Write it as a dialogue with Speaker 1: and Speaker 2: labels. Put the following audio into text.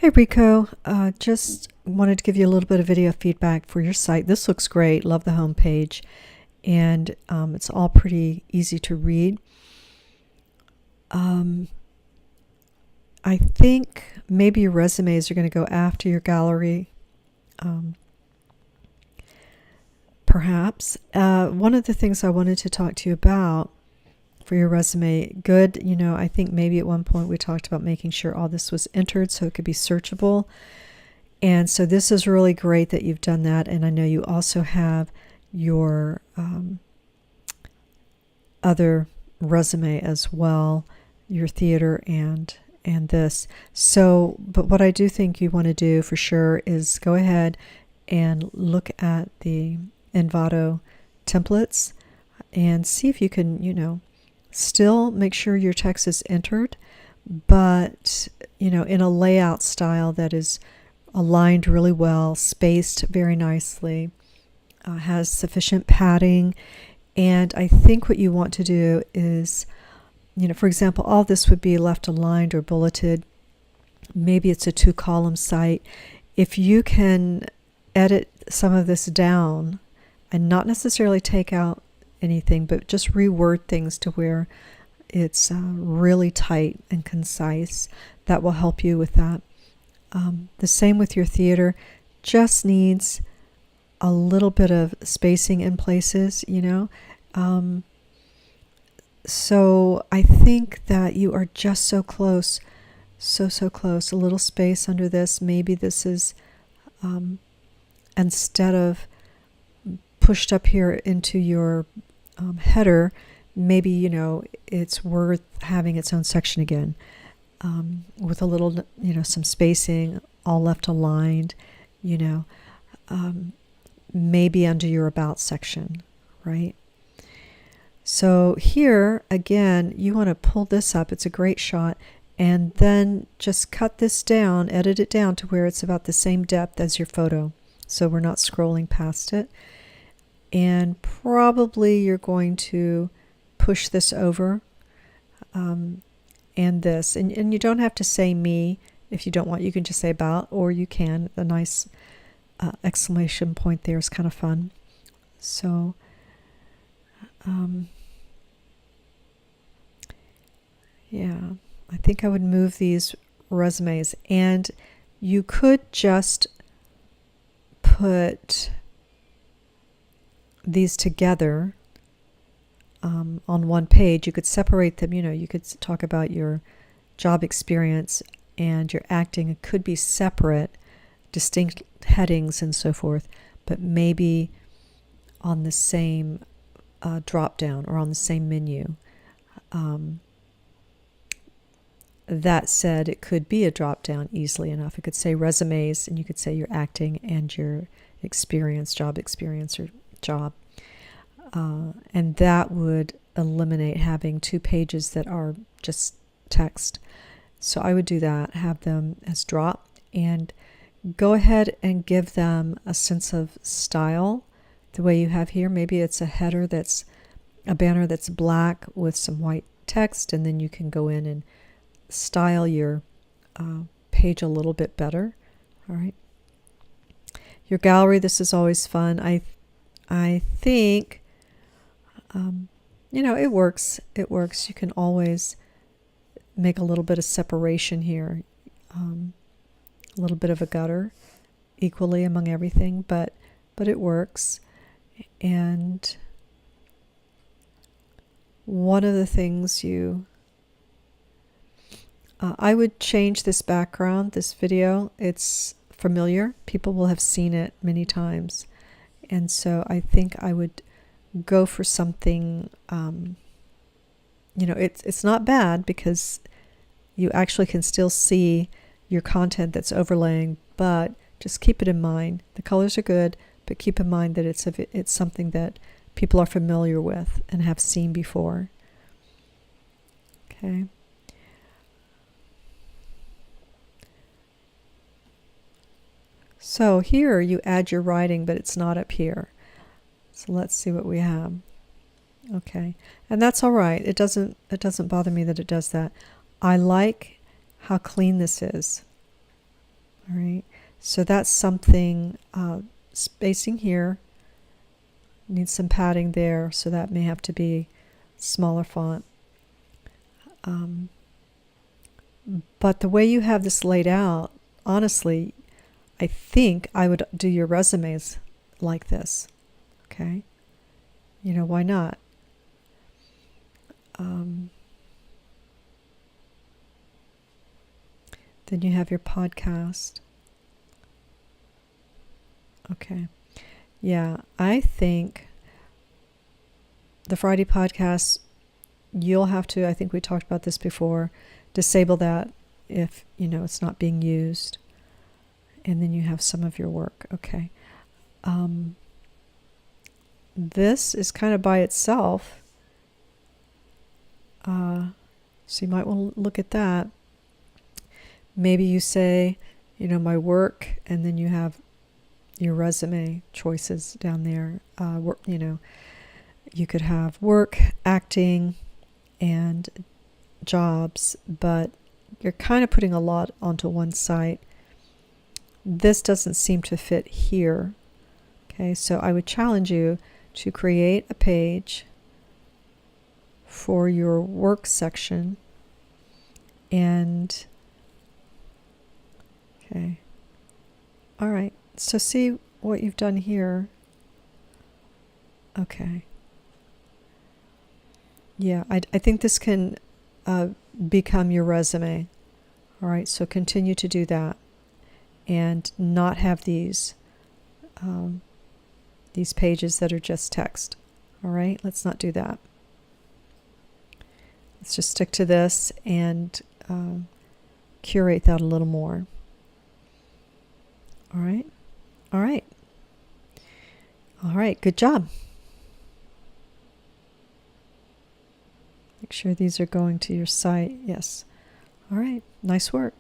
Speaker 1: Hey Rico, just wanted to give you a little bit of video feedback for your site. This looks great. Love the home page, and it's all pretty easy to read. I think maybe your resumes are going to go after your gallery, perhaps. One of the things I wanted to talk to you about for your resume, good, I think maybe at one point we talked about making sure all this was entered so it could be searchable. And so this is really great that you've done that. And I know you also have your other resume as well, your theater and this. So, but what I do think you want to do for sure is go ahead and look at the Envato templates and see if you can, still make sure your text is entered, but, in a layout style that is aligned really well, spaced very nicely, has sufficient padding. And I think what you want to do is, for example, all this would be left aligned or bulleted. Maybe it's a 2-column site. If you can edit some of this down and not necessarily take out anything, but just reword things to where it's really tight and concise, that will help you with that. The same with your theater, just needs a little bit of spacing in places, so I think that you are just so close, so close. A little space under this. Maybe this is, instead of pushed up here into your header, maybe, it's worth having its own section again, with a little, some spacing, all left aligned, maybe under your about section, right? So here, again, you want to pull this up. It's a great shot. And then just cut this down, edit it down to where it's about the same depth as your photo. So we're not scrolling past it. And probably you're going to push this over, and this. And you don't have to say me if you don't want. You can just say about, or you can. A nice exclamation point there is kind of fun. So yeah, I think I would move these resumes. And you could just put these together on one page. You could separate them. You could talk about your job experience and your acting. It could be separate, distinct headings and so forth, but maybe on the same drop down or on the same menu. That said, it could be a drop down easily enough. It could say resumes, and you could say your acting and your experience, job experience or job. And that would eliminate having 2 pages that are just text. So I would do that, have them as drop, and go ahead and give them a sense of style the way you have here. Maybe it's a header that's a banner that's black with some white text, and then you can go in and style your page a little bit better. All right. Your gallery, this is always fun. I think, it works. It works. You can always make a little bit of separation here, a little bit of a gutter equally among everything, but it works. And one of the things I would change this background, this video. It's familiar. People will have seen it many times. And so I think I would go for something, it's not bad because you actually can still see your content that's overlaying, but just keep it in mind. The colors are good, but keep in mind that it's something that people are familiar with and have seen before. Okay. So here you add your writing, but it's not up here. So let's see what we have. Okay, and that's all right. It doesn't bother me that it does that. I like how clean this is. All right, so that's something, spacing here, needs some padding there, so that may have to be smaller font. But the way you have this laid out, honestly, I think I would do your resumes like this. Okay? You know, why not? Then you have your podcast. Okay. Yeah, I think the Friday podcast, you'll have to, I think we talked about this before, disable that if, you know, it's not being used. And then you have some of your work. Okay. This is kind of by itself. So you might want to look at that. Maybe you say, you know, my work, and then you have your resume choices down there. You know, you could have work, acting, and jobs, but you're kind of putting a lot onto one site. This doesn't seem to fit here. Okay, so I would challenge you to create a page for your work section, and okay, all right, so see what you've done here. Okay, yeah, I think this can become your resume. All right, so continue to do that and not have these pages that are just text. All right, let's not do that. Let's just stick to this and curate that a little more. All right, all right, all right, good job. Make sure these are going to your site. Yes. All right, nice work.